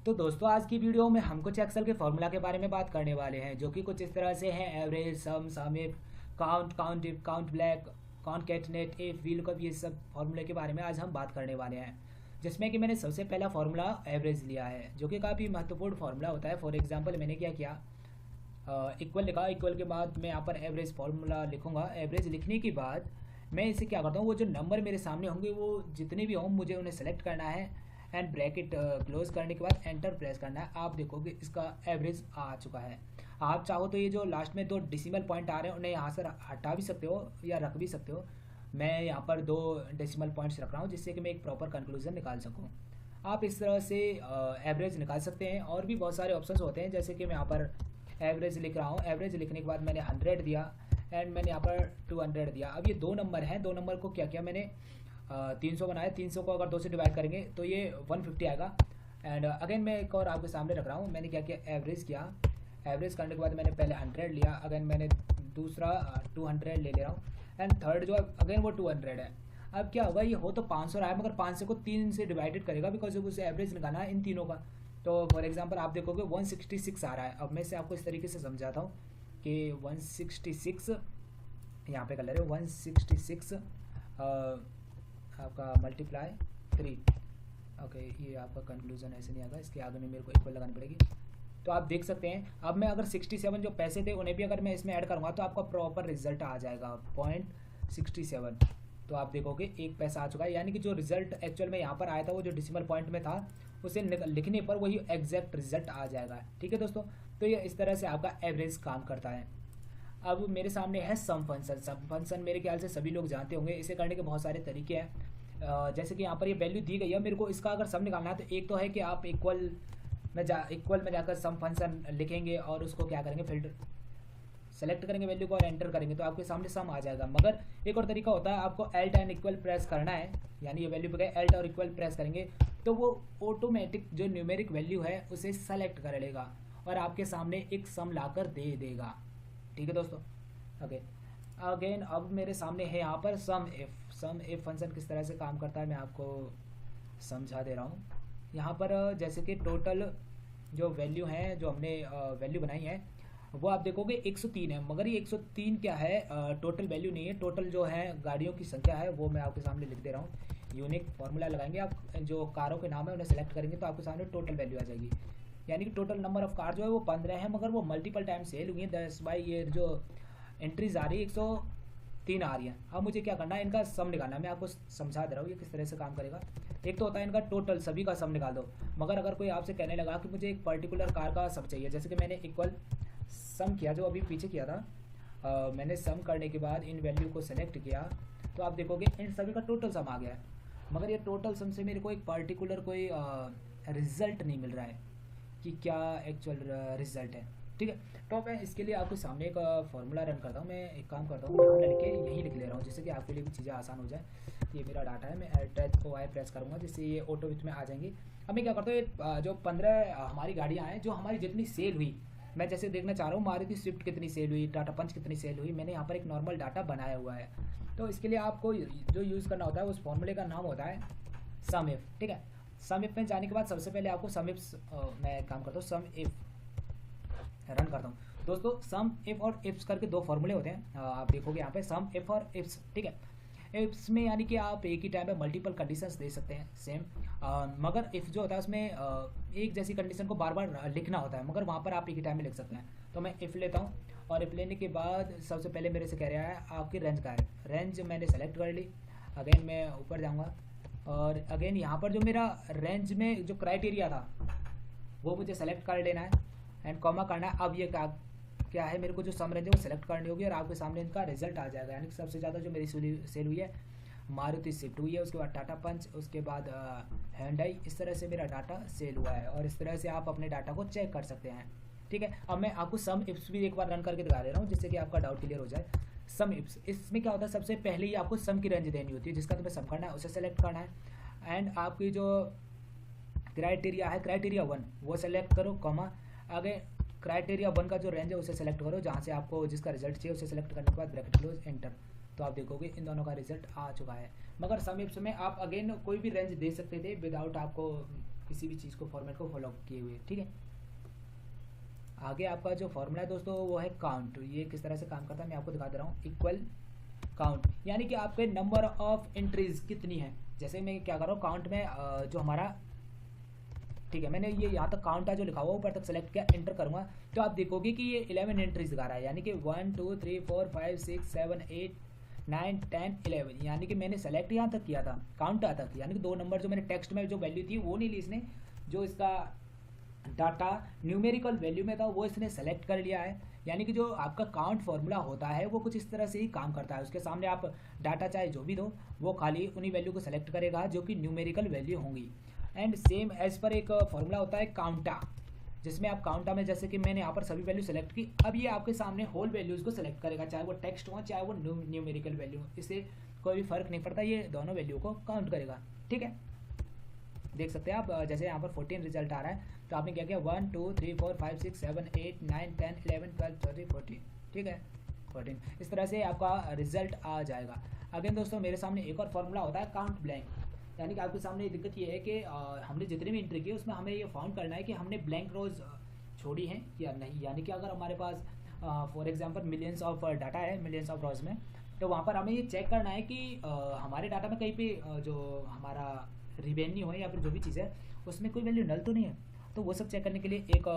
तो दोस्तों आज की वीडियो में हम कुछ एक्सेल के फॉर्मूला के बारे में बात करने वाले हैं जो कि कुछ इस तरह से हैं। Average, sum if, count if, count blank, concatenate if, VLOOKUP, ये सब फॉर्मूले के बारे में आज हम बात करने वाले हैं। जिसमें कि मैंने सबसे पहला फॉर्मूला एवरेज लिया है जो कि काफ़ी महत्वपूर्ण फॉर्मूला होता है। फॉर एग्जाम्पल मैंने क्या किया, इक्वल लिखा, इक्वल के बाद मैं यहाँ पर एवरेज फार्मूला लिखूंगा। एवरेज लिखने के बाद मैं इसे क्या करता हूँ, वो जो नंबर मेरे सामने होंगे वो जितने भी हों मुझे उन्हें सेलेक्ट करना है एंड ब्रैकेट क्लोज करने के बाद एंटर प्रेस करना है। आप देखोगे इसका एवरेज आ चुका है। आप चाहो तो ये जो लास्ट में 2 डेसिमल पॉइंट आ रहे हैं उन्हें यहाँ से हटा भी सकते हो या रख भी सकते हो। मैं यहाँ पर 2 डेसिमल पॉइंट्स रख रहा हूँ जिससे कि मैं एक प्रॉपर कंक्लूजन निकाल सकूँ। आप इस तरह से एवरेज निकाल सकते हैं। और भी बहुत सारे ऑप्शंस होते हैं, जैसे कि मैं यहाँ पर एवरेज लिख रहा हूँ। एवरेज लिखने के बाद मैंने 100 दिया एंड मैंने यहाँ पर 200 दिया। अब ये 2 नंबर हैं, 2 नंबर को क्या किया मैंने, 300 बनाया। 300 को अगर 2 से डिवाइड करेंगे तो ये 150 आएगा। एंड अगेन मैं एक और आपके सामने रख रहा हूँ। मैंने क्या किया, एवरेज किया। एवरेज करने के बाद मैंने पहले 100 लिया, अगेन मैंने दूसरा 200 ले रहा हूँ एंड थर्ड जो है अगेन वो 200 है। अब क्या होगा, ये हो तो 500 रहा है मगर 500 को 3 से डिवाइडेड करेगा बिकॉज उसे एवरेज निकालना है इन तीनों का। तो फॉर एग्जांपल आप देखोगे 166 आ रहा है। अब मैं इसे आपको इस तरीके से समझाता हूँ कि 166 यहाँ पे कर ले रहे हो, 166 आपका मल्टीप्लाई 3। ओके, ये आपका कंक्लूजन ऐसे नहीं आएगा, इसके आगे में मेरे को इक्वल लगानी पड़ेगी। तो आप देख सकते हैं अब मैं अगर 67 जो पैसे थे उन्हें भी अगर मैं इसमें ऐड करूँगा तो आपका प्रॉपर रिजल्ट आ जाएगा 0.67। तो आप देखोगे 1 पैसा आ चुका है, यानी कि जो रिजल्ट एक्चुअल में यहाँ पर आया था वो जो डेसिमल पॉइंट में था उसे लिखने पर वही एग्जैक्ट रिजल्ट आ जाएगा। ठीक है दोस्तों, तो ये इस तरह से आपका एवरेज काम करता है। अब मेरे सामने है सम फंक्शन। सम फंक्शन मेरे ख्याल से सभी लोग जानते होंगे। इसे करने के बहुत सारे तरीके हैं। जैसे कि यहाँ पर ये वैल्यू दी गई है, मेरे को इसका अगर सम निकालना है तो एक तो है कि आप इक्वल में जाकर सम फंक्शन लिखेंगे और उसको क्या करेंगे, फिल्टर सेलेक्ट करेंगे वैल्यू को और एंटर करेंगे तो आपके सामने सम आ जाएगा। मगर एक और तरीका होता है, आपको एल्ट एंड इक्वल प्रेस करना है, यानी ये वैल्यू पे गए एल्ट और इक्वल प्रेस करेंगे तो वो ऑटोमेटिक जो न्यूमेरिक वैल्यू है उसे सेलेक्ट कर लेगा और आपके सामने एक सम लाकर दे देगा। ठीक है दोस्तों, ओके। अगेन अब मेरे सामने है यहाँ पर सम इफ। सम इफ फंक्शन किस तरह से काम करता है मैं आपको समझा दे रहा हूँ। यहाँ पर जैसे कि टोटल जो वैल्यू है, जो हमने वैल्यू बनाई है वो आप देखोगे 103 है, मगर ये 103 क्या है, टोटल वैल्यू नहीं है। टोटल जो है गाड़ियों की संख्या है वो मैं आपके सामने लिख दे रहा हूँ। यूनिक फार्मूला लगाएंगे, आप जो कारों के नाम है उन्हें सेलेक्ट करेंगे तो आपके सामने टोटल वैल्यू आ जाएगी। यानी कि टोटल नंबर ऑफ कार जो है वो 15 है मगर वो मल्टीपल टाइम सेल हुई है। 10 बाई ये जो एंट्रीज आ रही है 103 आ रही है। अब मुझे क्या करना है, इनका सम निकालना है। मैं आपको समझा दे रहा हूँ ये किस तरह से काम करेगा। एक तो होता है इनका टोटल, सभी का सम निकाल दो। मगर अगर कोई आपसे कहने लगा कि मुझे एक पर्टिकुलर कार का सम चाहिए, जैसे कि मैंने इक्वल सम किया जो अभी पीछे किया था, मैंने सम करने के बाद इन वैल्यू को सेलेक्ट किया तो आप देखोगे इन सभी का टोटल सम आ गया है। मगर ये टोटल सम से मेरे को एक पर्टिकुलर कोई रिजल्ट नहीं मिल रहा है कि क्या एक्चुअल रिजल्ट है। ठीक है, तो मैं इसके लिए आपके सामने एक फॉर्मूला रन करता हूँ। मैं एक काम करता हूँ, यहाँ लड़के यहीं लिख ले रहा हूँ जिससे कि आपके लिए भी चीज़ें आसान हो जाए। ये मेरा डाटा है, मैं टच को वाई प्रेस करूँगा जिससे ये ऑटो विच में आ जाएंगी। अब मैं क्या करता हूँ, ये जो 15 हमारी गाड़ियाँ हैं जो हमारी जितनी सेल हुई, मैं जैसे देखना चाह रहा हूँ मारुति स्विफ्ट कितनी सेल हुई, टाटा पंच कितनी सेल हुई। मैंने यहाँ पर एक नॉर्मल डाटा बनाया हुआ है। तो इसके लिए आपको जो यूज़ करना होता है उस फॉर्मूले का नाम होता है सम इफ। ठीक है, सम इफ में जाने के बाद सबसे पहले आपको सम इफ, मैं काम करता हूँ सम इफ रन करता हूँ। दोस्तों सम इफ और इफ्स करके 2 फॉर्मूले होते हैं, आप देखोगे यहाँ पे सम इफ और इफ्स। ठीक है, इफ्स में यानी कि आप एक ही टाइम पे मल्टीपल कंडीशंस दे सकते हैं सेम। मगर इफ जो होता है उसमें एक जैसी कंडीशन को बार बार लिखना होता है, मगर वहाँ पर आप एक ही टाइम में लिख सकते हैं। तो मैं इफ लेता हूँ और इफ लेने के बाद सबसे पहले मेरे से कह रहा है आपकी रेंज का है। रेंज मैंने सेलेक्ट कर ली। अगेन मैं ऊपर जाऊँगा और अगेन यहाँ पर जो मेरा रेंज में जो क्राइटेरिया था वो मुझे सेलेक्ट कर लेना है एंड कॉमा करना है। अब ये क्या है, मेरे को जो सम रेंज है वो सेलेक्ट करनी होगी और आपके सामने इनका रिजल्ट आ जाएगा। यानी कि सबसे ज़्यादा जो मेरी सेल हुई है मारुति स्विफ्ट हुई है, उसके बाद टाटा पंच, उसके बाद हैंडई। इस तरह से मेरा डाटा सेल हुआ है और इस तरह से आप अपने डाटा को चेक कर सकते हैं। ठीक है, अब मैं आपको सम इफ्स भी एक बार रन करके दिखा दे रहा हूँ जिससे कि आपका डाउट क्लियर हो जाए। सम इफ्स, इसमें क्या होता है, सबसे पहले ही आपको सम की रेंज देनी होती है जिसका तुम्हें सम करना है उसे सेलेक्ट करना है एंड आपकी जो क्राइटेरिया है क्राइटेरिया 1 वो सेलेक्ट करो, कॉमा आगे क्राइटेरिया 1 का जो रेंज है उसे सेलेक्ट करो, जहाँ से आपको जिसका रिजल्ट चाहिए उसे सेलेक्ट करने के बाद ब्रैकेट क्लोज एंटर। तो आप देखोगे इन दोनों का रिजल्ट आ चुका है। मगर सम इफ्स में आप अगेन कोई भी रेंज दे सकते थे विदाउट आपको किसी भी चीज़ को फॉर्मेट को फॉलो किए हुए, ठीक है। आगे आपका जो फॉर्मूला है दोस्तों वो है काउंट। ये किस तरह से काम करता है मैं आपको दिखा दे रहा हूँ। इक्वल काउंट यानी कि आपके नंबर ऑफ एंट्रीज कितनी है। जैसे मैं क्या कर रहा हूँ काउंट में जो हमारा, ठीक है, मैंने ये यहाँ तक काउंट जो लिखा हुआ ऊपर तक सेलेक्ट किया, एंटर करूँगा तो आप देखोगे कि ये 11 एंट्रीज दिखा रहा है, यानी कि 1 2 3 4 5 6 7 8 9 10 11, यानी कि मैंने सेलेक्ट यहाँ तक किया था काउंट तक, यानी कि 2 नंबर जो मैंने टेक्स्ट में जो वैल्यू थी वो नहीं ली इसने, जो इसका डाटा न्यूमेरिकल वैल्यू में था वो इसने सेलेक्ट कर लिया है। यानी कि जो आपका काउंट फार्मूला होता है वो कुछ इस तरह से ही काम करता है। उसके सामने आप डाटा चाहे जो भी दो वो खाली उन्हीं वैल्यू को सेलेक्ट करेगा जो कि न्यूमेरिकल वैल्यू होंगी। एंड सेम एज पर एक फार्मूला होता है काउंटा, जिसमें आप काउंटा में जैसे कि मैंने यहाँ पर सभी वैल्यू सेलेक्ट की, अब ये आपके सामने होल वैल्यूज़ को सेलेक्ट करेगा, चाहे वो टेक्स्ट हो चाहे वो न्यूमेरिकल वैल्यू, इससे कोई भी फर्क नहीं पड़ता, ये दोनों वैल्यू को काउंट करेगा, ठीक है। देख सकते हैं आप, जैसे यहाँ पर 14 रिजल्ट आ रहा है तो आपने क्या किया 1 2 3 4 5 6 7 8 9 10 11 12 13 14, ठीक है 14, इस तरह से आपका रिजल्ट आ जाएगा। अगेन दोस्तों मेरे सामने एक और फॉर्मूला होता है काउंट ब्लैंक, यानी कि आपके सामने दिक्कत ये है कि हमने जितनी भी एंट्री की उसमें हमें ये फाउंड करना है कि हमने ब्लैंक रोज छोड़ी हैं या नहीं। यानी कि अगर हमारे पास for example millions of data है मिलियंस ऑफ रोज में, तो वहाँ पर हमें ये चेक करना है कि हमारे डाटा में कहीं पे जो हमारा रिवेन्यू है या फिर जो भी चीज़ है उसमें कोई वैल्यू नल तो नहीं है। तो वो सब चेक करने के लिए एक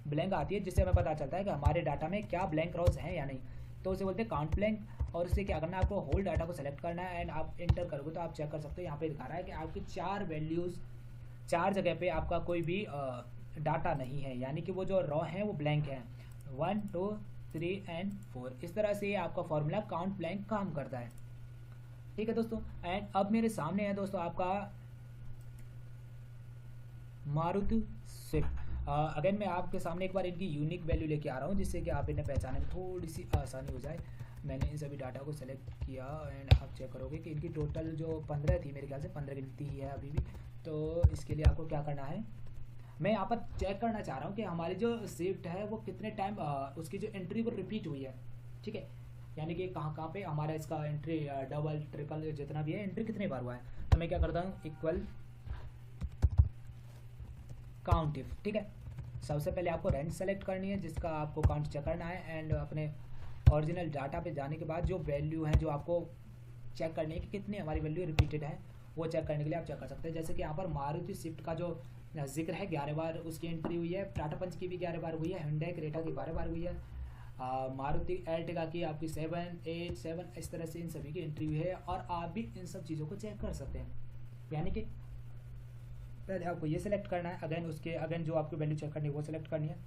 ब्लैंक आती है जिससे हमें पता चलता है कि हमारे डाटा में क्या ब्लैंक रोज हैं या नहीं, तो उसे बोलते हैं काउंट ब्लैंक। और उससे क्या करना है, आपको होल डाटा को सेलेक्ट करना है एंड आप एंटर करोगे तो आप चेक कर सकते हो यहाँ पे दिखा रहा है कि आपकी 4 वैल्यूज़ 4 जगह पे आपका कोई भी डाटा नहीं है, यानी कि वो जो रॉ हैं वो ब्लैंक हैं 1 2 3 एंड 4। इस तरह से आपका फॉर्मूला काउंट ब्लैंक काम करता है, ठीक है दोस्तों। एंड अब मेरे सामने है दोस्तों आपका मारुति स्विफ्ट। अगेन मैं आपके सामने एक बार इनकी यूनिक वैल्यू लेके आ रहा हूँ जिससे कि आप इन्हें पहचानने में थोड़ी सी आसानी हो जाए। मैंने इन सभी डाटा को सेलेक्ट किया एंड आप चेक करोगे कि इनकी टोटल जो 15 थी, मेरे ख्याल से 15 गिनती ही है अभी भी। तो इसके लिए आपको क्या करना है, मैं यहाँ पर चेक करना चाह रहा हूँ कि हमारी जो स्विफ्ट है वो कितने टाइम उसकी जो एंट्री वो रिपीट हुई है, ठीक है, यानी कि कहाँ कहाँ पे हमारा इसका एंट्री डबल ट्रिपल जितना भी है एंट्री कितने बार हुआ है। तो मैं क्या करता हूँ इक्वल काउंट इफ, ठीक है। सबसे पहले आपको रेंज सेलेक्ट करनी है जिसका आपको काउंट चेक करना है एंड अपने ओरिजिनल डाटा पे जाने के बाद जो वैल्यू है जो आपको चेक करनी है कि कितनी हमारी वैल्यू रिपीटेड है वो चेक करने के लिए आप चेक कर सकते हैं। जैसे कि यहाँ पर मारुति स्विफ्ट का जो जिक्र है 11 बार उसकी एंट्री हुई है, टाटा पंच की भी 11 बार हुई है, हुंडई क्रेटा की 12 बार हुई है, मारुति एर्टिगा की आपकी 7 8 7, इस तरह से इन सभी की एंट्री हुई है। और आप भी इन सब चीज़ों को चेक कर सकते हैं, यानी कि पहले आपको ये सिलेक्ट करना है, अगेन जो आपको वैल्यू चेक करनी है वो सिलेक्ट करनी है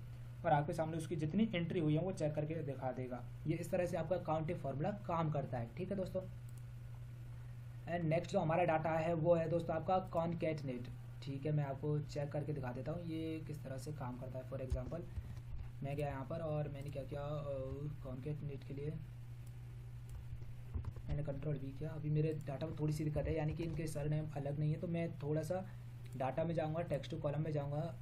और आपके सामने उसकी जितनी एंट्री हुई है वो चेक करके दिखा देगा। ये इस तरह से आपका काउंटिंग फार्मूला काम करता है, ठीक है दोस्तों। एंड नेक्स्ट जो हमारा डाटा है वो है दोस्तों आपका कॉनकैटनेट, ठीक है, मैं आपको चेक करके दिखा देता हूँ ये किस तरह से काम करता है। फॉर एग्जांपल मैं गया यहाँ पर और मैंने क्या किया कॉनकैटनेट के लिए मैंने कंट्रोल भी किया। अभी मेरे डाटा में थोड़ी सी दिक्कत है, यानी कि इनके सरनेम अलग नहीं है, तो मैं थोड़ा सा डाटा में जाऊँगा, टेक्स्ट टू कॉलम में जाऊँगा,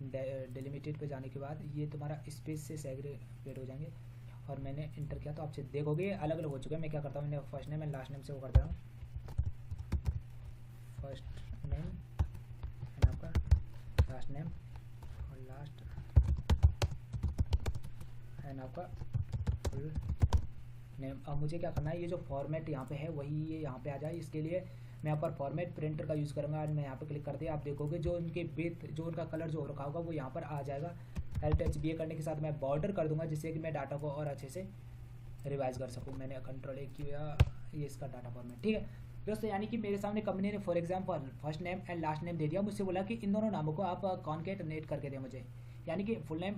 डिलिमिटेड पे जाने के बाद ये तुम्हारा स्पेस से सेग्रीगेट हो जाएंगे और मैंने इंटर किया तो आप देखोगे अलग अलग हो चुका है। मैं क्या करता हूँ, मैंने first name and last name से वो कर दे रहा हूँ, फर्स्ट नेम एंड आपका लास्ट नेम और लास्ट एंड आपका फुल नेम। अब मुझे क्या करना है, ये जो फॉर्मेट यहाँ पे है वही ये यहाँ पे आ जाए, इसके लिए मैं यहाँ पर फॉर्मेट प्रिंटर का यूज़ करूँगा। मैं यहाँ पे क्लिक कर दिया, आप देखोगे जो उनके विड्थ जो उनका कलर जो हो रखा होगा वो यहाँ पर आ जाएगा। Alt+B करने के साथ मैं बॉर्डर कर दूंगा जिससे कि मैं डाटा को और अच्छे से रिवाइज कर सकूँ। मैंने कंट्रोल किया, ये इसका डाटा फॉर्मेट, ठीक है दोस्तों। यानी कि मेरे सामने कंपनी ने for example first name and last name दे दिया, मुझसे बोला कि इन दोनों नामों को आप कॉनकैटनेट करके दें मुझे, यानी कि फुल नेम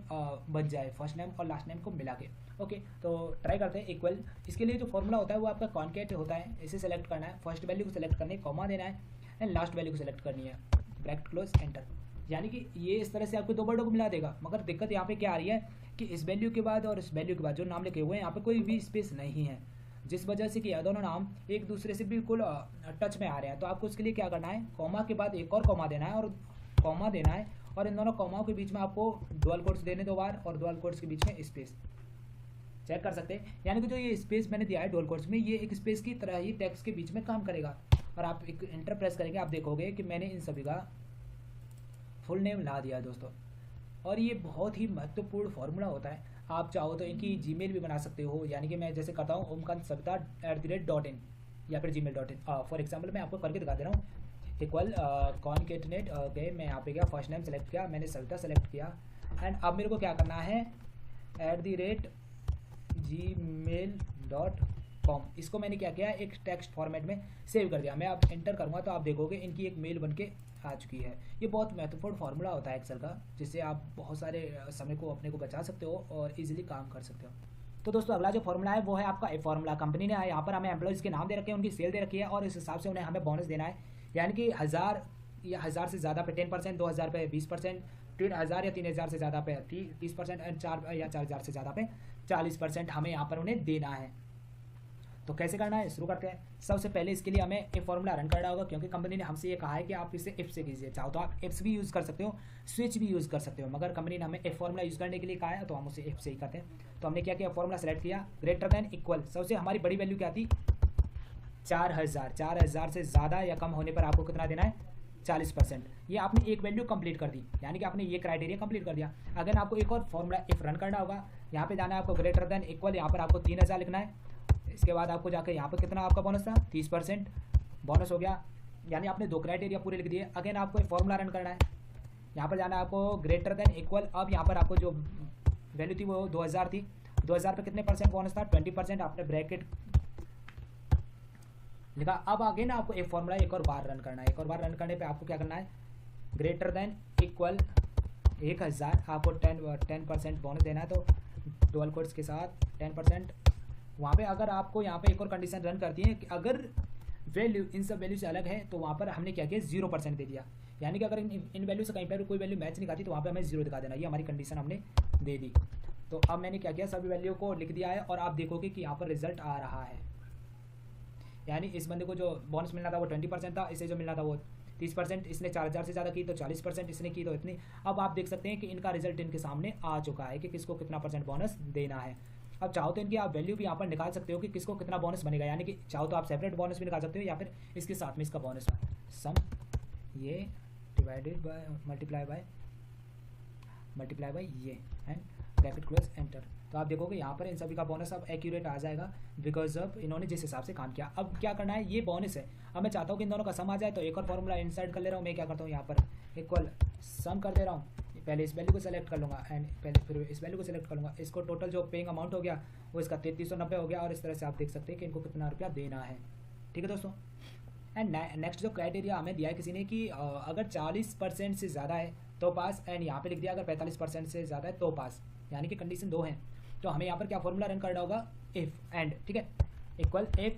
बन जाए फर्स्ट नेम और लास्ट नेम को मिला के। ओके, तो ट्राई करते हैं इक्वल। इसके लिए जो फॉर्मूला होता है वो आपका कॉनकैट होता है, इसे सेलेक्ट करना है, फर्स्ट वैल्यू को सेलेक्ट करनी है, कॉमा देना है एंड लास्ट वैल्यू को सेलेक्ट करनी है, ब्रैकेट क्लोज एंटर। यानी कि ये इस तरह से आपको दो वर्डों को मिला देगा। मगर दिक्कत यहाँ पे क्या आ रही है कि इस वैल्यू के बाद और इस वैल्यू के बाद जो नाम लिखे हुए हैं यहाँ पे कोई भी स्पेस नहीं है, जिस वजह से कि यह दोनों नाम एक दूसरे से बिल्कुल टच में आ रहे हैं। तो आपको उसके लिए क्या करना है, कॉमा के बाद एक और कॉमा देना है और कॉमा देना है और इन दोनों कॉमाओं के बीच में आपको डुअल कोट्स देने 2 बार और डुअल कोट्स के बीच में स्पेस चेक कर सकते हैं। यानी कि जो ये स्पेस मैंने दिया है डुअल कोट्स में, ये एक स्पेस की तरह ही टेक्स्ट के बीच में काम करेगा। और आप एक इंटर प्रेस करेंगे, आप देखोगे कि मैंने इन सभी का फुल नेम ला दिया है दोस्तों। और ये बहुत ही महत्वपूर्ण फार्मूला होता है। आप चाहो तो इनकी जीमेल भी बना सकते हो, यानी कि मैं जैसे करता हूँ omkansavita@.in या फिर gmail.in। फॉर एग्जाम्पल मैं आपको करके दिखा दे रहा हूँ। इक्वल कॉन्केटनेट, ओके, मैं यहाँ पे गया, फर्स्ट नेम सेलेक्ट किया, मैंने सविता सेलेक्ट किया, एंड अब मेरे को क्या करना है, @gmail.com। इसको मैंने क्या किया, एक टेक्स्ट फॉर्मेट में सेव कर दिया। मैं अब एंटर करूँगा तो आप देखोगे इनकी एक मेल बन के आ चुकी है। ये बहुत महत्वपूर्ण फार्मूला होता है एक्सेल का, जिससे आप बहुत सारे समय को अपने को बचा सकते हो और इजीली काम कर सकते हो। तो दोस्तों अगला जो फॉर्मूला है वो है आपका एफ फार्मूला। कंपनी ने यहाँ पर हमें एम्प्लॉइज़ के नाम दे रखे हैं, उनकी सेल दे रखी है और इस हिसाब से उन्हें हमें बोनस देना है। यानी कि 1000 या 1000 से ज़्यादा पे 10%, 2000 पे 20%, 3000 या 3000 से ज़्यादा पे 30% एंड 4 या 4000 से ज़्यादा पे 40% हमें यहाँ पर उन्हें देना है। तो कैसे करना है, शुरू करते हैं। सबसे पहले इसके लिए हमें एक फॉर्मूला रन करना होगा, क्योंकि कंपनी ने हमसे ये कहा है कि आप इसे इफ से कीजिए। चाहो तो आप इफ्स भी यूज़ कर सकते हो, स्विच भी यूज़ कर सकते हो, मगर कंपनी ने हमें इफ फॉर्मूला यूज़ करने के लिए कहा है तो हम उसे इफ से ही करते हैं। तो हमने क्या किया, फॉर्मूला सेलेक्ट किया, ग्रेटर देन इक्वल, सबसे हमारी बड़ी वैल्यू क्या थी, 4000। 4000 से ज़्यादा या कम होने पर आपको कितना देना है, 40%। ये आपने एक वैल्यू कंप्लीट कर दी, यानी कि आपने ये क्राइटेरिया कंप्लीट कर दिया। अगर आपको एक और फॉर्मूला इफ रन करना होगा, यहाँ पे जाना है आपको, ग्रेटर देन इक्वल, यहाँ पर आपको 3000 लिखना है। इसके बाद आपको जाकर यहाँ पर कितना आपका बोनस था, 30% बोनस हो गया, यानी आपने 2 क्राइटेरिया पूरे लिख दिए। अगेन आपको एक फॉर्मूला रन करना है, यहाँ पर जाना है आपको, ग्रेटर देन इक्वल। अब यहाँ पर आपको जो वैल्यू थी वो 2000 थी, 2000 पे कितने परसेंट बोनस था, 20%। आपने ब्रैकेट लिखा। अब आगे ना आपको एक फॉर्मूला एक और बार रन करना है। एक और बार रन करने पे आपको क्या करना है, ग्रेटर देन इक्वल 1000, आपको 10% बोनस देना है। तो डबल कोट्स के साथ 10%। वहाँ पे अगर आपको यहाँ पे एक और कंडीशन रन करती है कि अगर वैल्यू इन सब वैल्यू से अलग है, तो वहाँ पर हमने क्या किया, 0% दे दिया। यानी कि अगर इन वैल्यू से कहीं पर कोई वैल्यू मैच नहीं खाती तो वहाँ पे हमें 0 दिखा देना। ये हमारी कंडीशन हमने दे दी। तो अब मैंने क्या किया, सभी वैल्यू को लिख दिया है और आप देखोगे कि यहाँ पर रिजल्ट आ रहा है। यानी इस बंदे को जो बोनस मिलना था वो 20% था, इसे जो मिलना था वो 30%। इसने 4000 से ज़्यादा की तो 40%, इसने की तो इतनी। अब आप देख सकते हैं कि इनका रिजल्ट इनके सामने आ चुका है कि किसको कितना % बोनस देना है। अब चाहो तो इनकी आप वैल्यू भी यहाँ पर निकाल सकते हो कि किसको कितना बोनस बनेगा, यानी कि चाहो तो आप सेपरेट बोनस भी निकाल सकते हो या फिर इसके साथ में इसका बोनस सम ये डिवाइडेड बाय मल्टीप्लाई बाय ये एंड ब्रैकेट क्लोज एंटर। तो आप देखोगे यहाँ पर इन सभी का बोनस अब एक्यूरेट आ जाएगा, बिकॉज ऑफ इन्होंने जिस हिसाब से काम किया। अब क्या करना है, ये बोनस है। अब मैं चाहता हूँ कि इन दोनों का सम आ जाए, तो एक और फॉर्मूला इंसर्ट कर ले रहा हूँ। मैं क्या करता हूँ, यहाँ पर इक्वल सम कर दे रहा हूँ। पहले इस वैल्यू को सेलेक्ट कर लूँगा एंड पहले फिर इस वैल्यू को सेलेक्ट कर लूँगा। इसको टोटल जो पेइंग अमाउंट हो गया वो इसका 3390 हो गया। और इस तरह से आप देख सकते हैं कि इनको कितना रुपया देना है। ठीक है दोस्तों। एंड नेक्स्ट जो क्राइटेरिया हमें दिया है किसी ने कि अगर 40% से ज़्यादा है तो पास, एंड यहाँ पे लिख दिया अगर 45% से ज़्यादा है तो पास, यानी कि कंडीशन 2 है। तो हमें यहाँ पर क्या फॉर्मूला रन करना होगा, इफ़ एंड, ठीक है, इक्वल इफ़,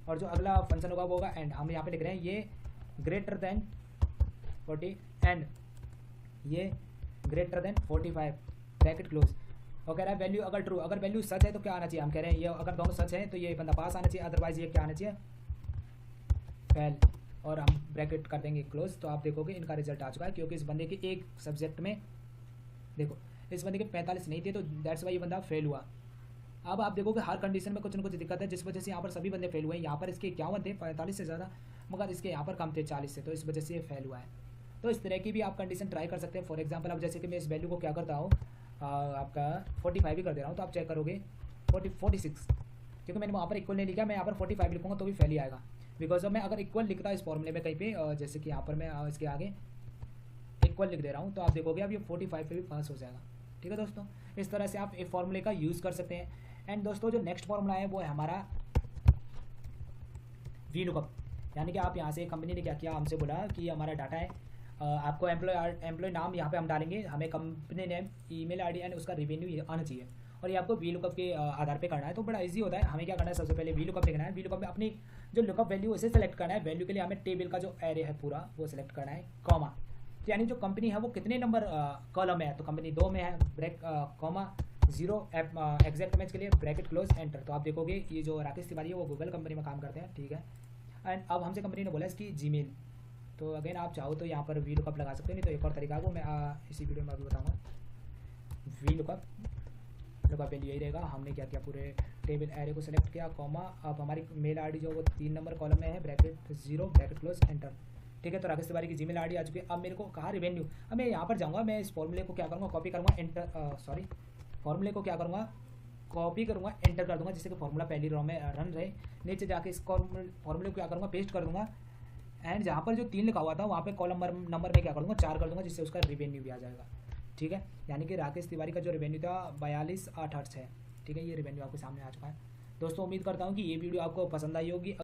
और जो अगला फंक्शन होगा वो होगा एंड। हम यहाँ पे लिख रहे हैं ये ग्रेटर देन 40 एंड ये ग्रेटर देन 45 ब्रैकेट क्लोज। और कह रहा है वैल्यू अगर ट्रू, अगर वैल्यू सच है तो क्या आना चाहिए, हम कह रहे हैं ये अगर दोनों सच है तो ये बंदा पास आना चाहिए, अदरवाइज ये क्या आना चाहिए, फेल। और हम ब्रैकेट कर देंगे क्लोज। तो आप देखोगे इनका रिजल्ट आ चुका है, क्योंकि इस बंदे के एक सब्जेक्ट में देखो इस बंदे के 45 नहीं थे, तो दैट्स वाई ये बंदा फेल हुआ। अब आप देखोगे हर कंडीशन में कुछ न कुछ दिक्कत है, जिस वजह से यहाँ पर सभी बंदे फेल हुए हैं। यहाँ पर इसके 51 थे, 45 से ज़्यादा, मगर इसके यहाँ पर कम थे 40 से, तो इस वजह से ये फेल हुआ है। तो इस तरह की भी आप कंडीशन ट्राई कर सकते हैं। फॉर एग्जांपल अब जैसे कि मैं इस वैल्यू को क्या करता हूँ, आपका 45 ही कर दे रहा हूँ, तो आप चेक करोगे 46, क्योंकि मैंने वहाँ पर इक्वल नहीं लिखा, मैं यहाँ पर 45 लिखूँगा तो भी फेल ही आएगा। बिकॉज अब मैं अगर इक्वल लिखता इस फॉर्मूले में कहीं पे, जैसे कि यहाँ पर मैं इसके आगे इक्वल लिख दे रहा हूँ, तो आप देखोगे अब ये 45 पे भी पास हो जाएगा। ठीक है दोस्तों, इस तरह से आप एक फॉर्मूले का यूज़ कर सकते हैं। एंड दोस्तों जो नेक्स्ट फॉर्मूला है वो है हमारा वी लुकअप। यानी कि आप यहाँ से कंपनी ने क्या किया, हमसे बोला कि हमारा डाटा है, आपको एम्प्लॉय नाम यहाँ पे हम डालेंगे, हमें company name, email ID and उसका रेवेन्यू आना चाहिए, और ये आपको वी लुकअप के आधार पे करना है। तो बड़ा इजी होता है। हमें क्या करना है, सबसे पहले वी लुकअप लिखना है। वी लुकअप में अपनी जो लुकअप वैल्यू उसे सेलेक्ट करना है। वैल्यू के लिए हमें टेबल का जो एरे है पूरा वो सेलेक्ट करना है, कॉमा, यानी जो कंपनी है वो कितने नंबर कॉलम में है, तो कंपनी 2 में है, ब्रेक कॉमा 0 एग्जैक्ट मैच के लिए ब्रैकेट क्लोज एंटर। तो आप देखोगे ये जो राकेश तिवारी है वो गूगल कंपनी में काम करते हैं। ठीक है। एंड अब हमसे कंपनी ने बोला इसकी जीमेल, तो अगेन आप चाहो तो यहाँ पर वी लुकअप लगा सकते हो, नहीं तो एक और तरीका वो मैं इसी वीडियो में अभी बताऊँगा। वी लुकअप वैल्यू यही रहेगा। हमने क्या किया, पूरे टेबल एरे को सेलेक्ट किया, कॉमा, अब हमारी मेल आईडी जो वो 3 नंबर कॉलम में है, ब्रैकेट 0 ब्रैकेट क्लोज एंटर। ठीक है। तो राकेश तिवारी की जीमेल आईडी आ चुकी है। अब मेरे को कहा रिवेन्यू, अब मैं यहाँ पर जाऊँगा, मैं इस फॉर्मूले को क्या करूँगा, कॉपी करूँगा, फॉर्मूले को क्या करूँगा, कॉपी करूँगा, एंटर कर दूँगा, जिससे कि फॉर्मूला पहली रो में रन रहे। नीचे जाके इस फॉर्मूले को क्या करूँगा, पेस्ट कर दूँगा, एंड जहाँ पर जो 3 लिखा हुआ था वहाँ पे कॉलम नंबर में क्या कर दूँगा, 4 कर दूँगा, जिससे उसका रिवेन्यू भी आ जाएगा। ठीक है, यानी कि राकेश तिवारी का जो रिवेन्यू था 42,808 है। ठीक है, ये रिवेन्यू आपके सामने आ चुका है। दोस्तों उम्मीद करता हूँ कि ये वीडियो आपको पसंद आई होगी।